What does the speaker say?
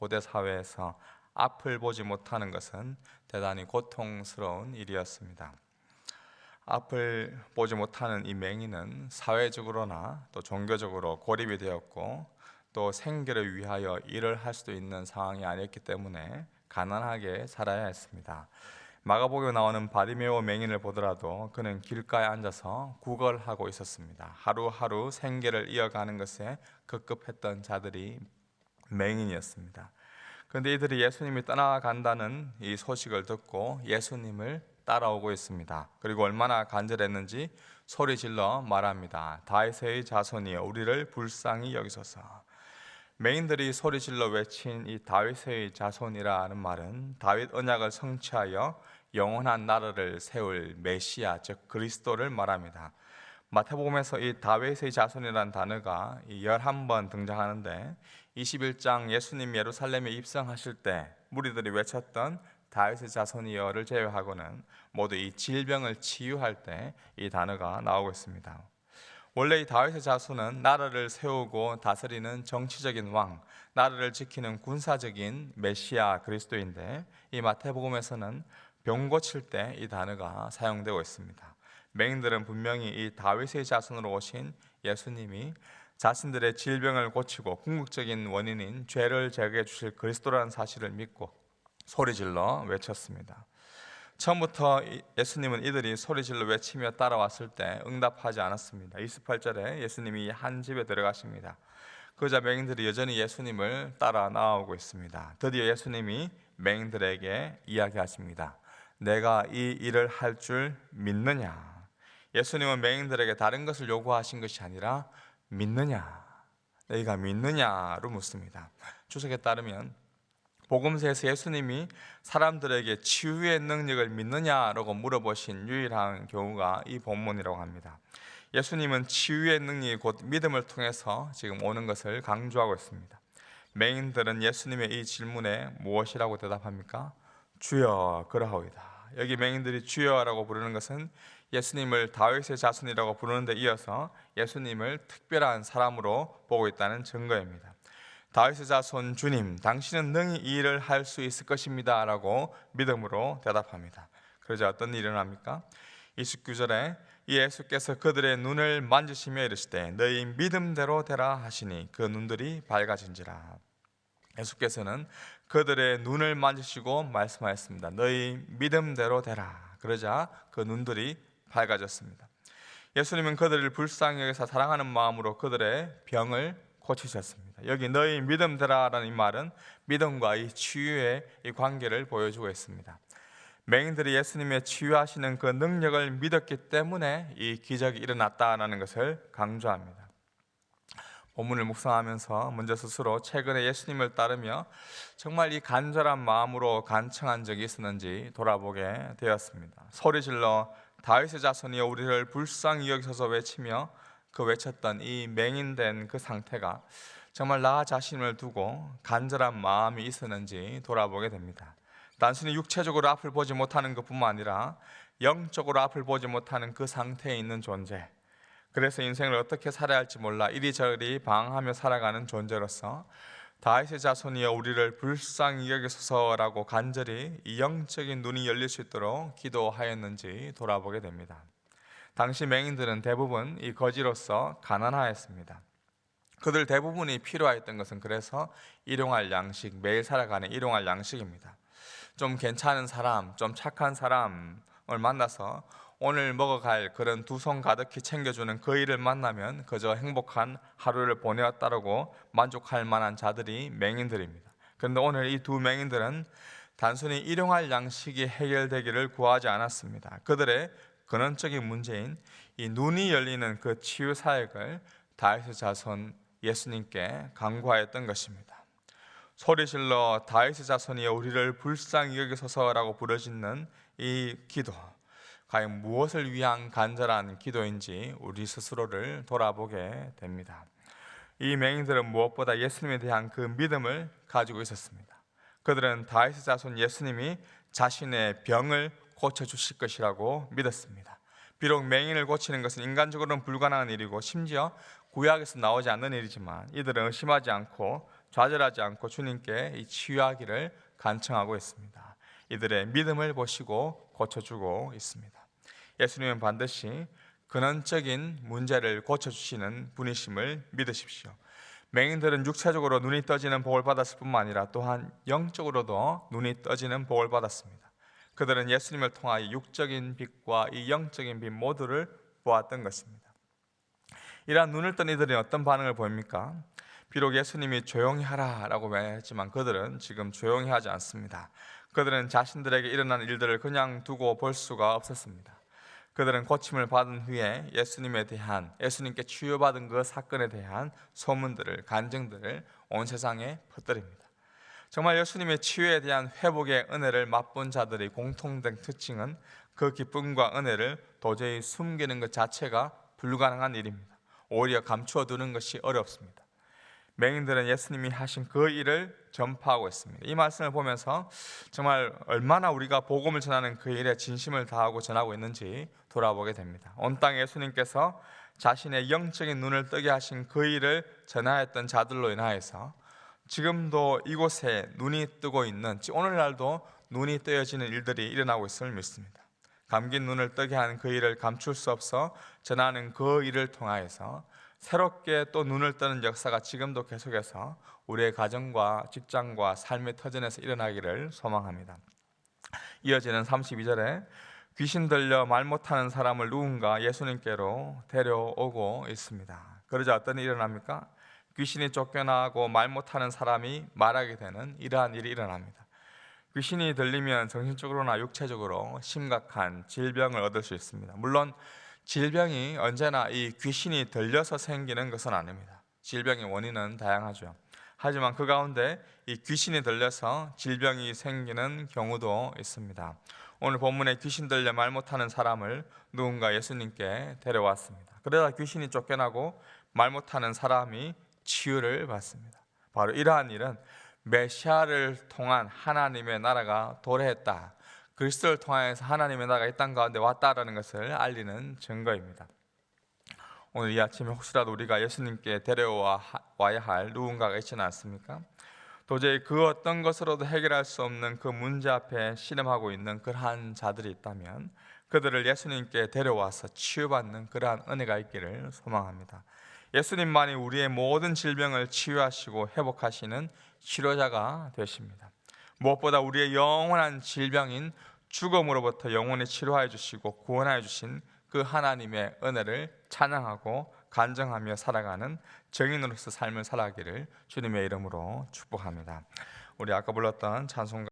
고대 사회에서 앞을 보지 못하는 것은 대단히 고통스러운 일이었습니다. 앞을 보지 못하는 이 맹인은 사회적으로나 또 종교적으로 고립이 되었고, 또 생계를 위하여 일을 할 수도 있는 상황이 아니었기 때문에 가난하게 살아야 했습니다. 마가복음에 나오는 바디메오 맹인을 보더라도 그는 길가에 앉아서 구걸하고 있었습니다. 하루하루 생계를 이어가는 것에 급급했던 자들이 맹인이었습니다. 그런데 이들이 예수님이 떠나간다는 이 소식을 듣고 예수님을 따라오고 있습니다. 그리고 얼마나 간절했는지 소리질러 말합니다. 다윗의 자손이여 우리를 불쌍히 여기소서. 맹인들이 소리질러 외친 이 다윗의 자손이라는 말은 다윗 언약을 성취하여 영원한 나라를 세울 메시아, 즉 그리스도를 말합니다. 마태복음에서 이 다윗의 자손이라는 단어가 11번 등장하는데 21장 예수님 예루살렘에 입성하실 때 무리들이 외쳤던 다윗의 자손이여를 제외하고는 모두 이 질병을 치유할 때 이 단어가 나오고 있습니다. 원래 이 다윗의 자손은 나라를 세우고 다스리는 정치적인 왕, 나라를 지키는 군사적인 메시아 그리스도인데, 이 마태복음에서는 병 고칠 때 이 단어가 사용되고 있습니다. 맹인들은 분명히 이 다윗의 자손으로 오신 예수님이 자신들의 질병을 고치고 궁극적인 원인인 죄를 제거해 주실 그리스도라는 사실을 믿고 소리질러 외쳤습니다. 처음부터 예수님은 이들이 소리질러 외치며 따라왔을 때 응답하지 않았습니다. 28절에 예수님이 한 집에 들어가십니다. 그러자 맹인들이 여전히 예수님을 따라 나오고 있습니다. 드디어 예수님이 맹인들에게 이야기하십니다. 내가 이 일을 할 줄 믿느냐? 예수님은 맹인들에게 다른 것을 요구하신 것이 아니라 믿느냐? 너희가 믿느냐로 묻습니다. 주석에 따르면 복음서에서 예수님이 사람들에게 치유의 능력을 믿느냐라고 물어보신 유일한 경우가 이 본문이라고 합니다. 예수님은 치유의 능력이 곧 믿음을 통해서 지금 오는 것을 강조하고 있습니다. 맹인들은 예수님의 이 질문에 무엇이라고 대답합니까? 주여 그러하오이다. 여기 맹인들이 주여라고 부르는 것은 예수님을 다윗의 자손이라고 부르는 데 이어서 예수님을 특별한 사람으로 보고 있다는 증거입니다. 다윗의 자손 주님, 당신은 능히 이 일을 할 수 있을 것입니다 라고 믿음으로 대답합니다. 그러자 어떤 일이 일어납니까? 29절에 예수께서 그들의 눈을 만지시며 이르시되 너희 믿음대로 되라 하시니 그 눈들이 밝아진지라. 예수께서는 그들의 눈을 만지시고 말씀하였습니다. 너희 믿음대로 되라. 그러자 그 눈들이 밝아졌습니다. 예수님은 그들을 불쌍히 여기사 사랑하는 마음으로 그들의 병을 고치셨습니다. 여기 너희 믿음대라라는 이 말은 믿음과 이 치유의 이 관계를 보여주고 있습니다. 맹인들이 예수님의 치유하시는 그 능력을 믿었기 때문에 이 기적이 일어났다는 것을 강조합니다. 본문을 묵상하면서 먼저 스스로 최근에 예수님을 따르며 정말 이 간절한 마음으로 간청한 적이 있었는지 돌아보게 되었습니다. 소리질러 다윗의 자손이여 우리를 불쌍히 여기소서 외치며 그 외쳤던 이 맹인된 그 상태가 정말 나 자신을 두고 간절한 마음이 있었는지 돌아보게 됩니다. 단순히 육체적으로 앞을 보지 못하는 것뿐만 아니라 영적으로 앞을 보지 못하는 그 상태에 있는 존재, 그래서 인생을 어떻게 살아야 할지 몰라 이리저리 방황하며 살아가는 존재로서 다윗의 자손이여 우리를 불쌍히 여기소서라고 간절히 이 영적인 눈이 열릴 수 있도록 기도하였는지 돌아보게 됩니다. 당시 맹인들은 대부분 이 거지로서 가난하였습니다. 그들 대부분이 필요하였던 것은 그래서 일용할 양식, 매일 살아가는 일용할 양식입니다. 좀 괜찮은 사람, 좀 착한 사람을 만나서 오늘 먹어갈 그런 두 손 가득히 챙겨주는 그 일을 만나면 그저 행복한 하루를 보내었다라고 만족할 만한 자들이 맹인들입니다. 그런데 오늘 이 두 맹인들은 단순히 일용할 양식이 해결되기를 구하지 않았습니다. 그들의 근원적인 문제인 이 눈이 열리는 그 치유 사역을 다윗의 자손 예수님께 간구하였던 것입니다. 소리질러 다윗의 자손이여 우리를 불쌍히 여기소서라고 부르짖는 이 기도, 과연 무엇을 위한 간절한 기도인지 우리 스스로를 돌아보게 됩니다. 이 맹인들은 무엇보다 예수님에 대한 그 믿음을 가지고 있었습니다. 그들은 다윗의 자손 예수님이 자신의 병을 고쳐주실 것이라고 믿었습니다. 비록 맹인을 고치는 것은 인간적으로는 불가능한 일이고 심지어 구약에서 나오지 않는 일이지만 이들은 의심하지 않고 좌절하지 않고 주님께 이 치유하기를 간청하고 있습니다. 이들의 믿음을 보시고 고쳐주고 있습니다. 예수님은 반드시 근원적인 문제를 고쳐주시는 분이심을 믿으십시오. 맹인들은 육체적으로 눈이 떠지는 복을 받았을 뿐만 아니라 또한 영적으로도 눈이 떠지는 복을 받았습니다. 그들은 예수님을 통하여 육적인 빛과 이 영적인 빛 모두를 보았던 것입니다. 이러한 눈을 뜬 이들이 어떤 반응을 보입니까? 비록 예수님이 조용히 하라라고 말했지만 그들은 지금 조용히 하지 않습니다. 그들은 자신들에게 일어난 일들을 그냥 두고 볼 수가 없었습니다. 그들은 고침을 받은 후에 예수님께 치유받은 그 사건에 대한 소문들을, 간증들을 온 세상에 퍼뜨립니다. 정말 예수님의 치유에 대한 회복의 은혜를 맛본 자들의 공통된 특징은 그 기쁨과 은혜를 도저히 숨기는 것 자체가 불가능한 일입니다. 오히려 감추어 두는 것이 어렵습니다. 맹인들은 예수님이 하신 그 일을 전파하고 있습니다. 이 말씀을 보면서 정말 얼마나 우리가 복음을 전하는 그 일에 진심을 다하고 전하고 있는지 돌아보게 됩니다. 온 땅에 예수님께서 자신의 영적인 눈을 뜨게 하신 그 일을 전하였던 자들로 인하여서 지금도 이곳에 눈이 뜨고 있는, 오늘날도 눈이 뜨여지는 일들이 일어나고 있음을 믿습니다. 감긴 눈을 뜨게 하는 그 일을 감출 수 없어 전하는 그 일을 통하여서 새롭게 또 눈을 뜨는 역사가 지금도 계속해서 우리의 가정과 직장과 삶의 터전에서 일어나기를 소망합니다. 이어지는 32절에 귀신 들려 말 못하는 사람을 누군가 예수님께로 데려오고 있습니다. 그러자 어떤 일이 일어납니까? 귀신이 쫓겨나고 말 못하는 사람이 말하게 되는 이러한 일이 일어납니다. 귀신이 들리면 정신적으로나 육체적으로 심각한 질병을 얻을 수 있습니다. 물론 질병이 언제나 이 귀신이 들려서 생기는 것은 아닙니다. 질병의 원인은 다양하죠. 하지만 그 가운데 이 귀신이 들려서 질병이 생기는 경우도 있습니다. 오늘 본문에 귀신 들려 말 못하는 사람을 누군가 예수님께 데려왔습니다. 그러다 귀신이 쫓겨나고 말 못하는 사람이 치유를 받습니다. 바로 이러한 일은 메시아를 통한 하나님의 나라가 도래했다, 그리스도를 통하여서 하나님의 나라가 이 땅 가운데 왔다라는 것을 알리는 증거입니다. 오늘 이 아침에 혹시라도 우리가 예수님께 데려와야 할 누군가가 있지는 않습니까? 도저히 그 어떤 것으로도 해결할 수 없는 그 문제 앞에 신음하고 있는 그러한 자들이 있다면 그들을 예수님께 데려와서 치유받는 그러한 은혜가 있기를 소망합니다. 예수님만이 우리의 모든 질병을 치유하시고 회복하시는 치료자가 되십니다. 무엇보다 우리의 영원한 질병인 죽음으로부터 영원히 치료하여 주시고 구원하여 주신 그 하나님의 은혜를 찬양하고 간증하며 살아가는 증인으로서 삶을 살아가기를 주님의 이름으로 축복합니다. 우리 아까 불렀던 찬송가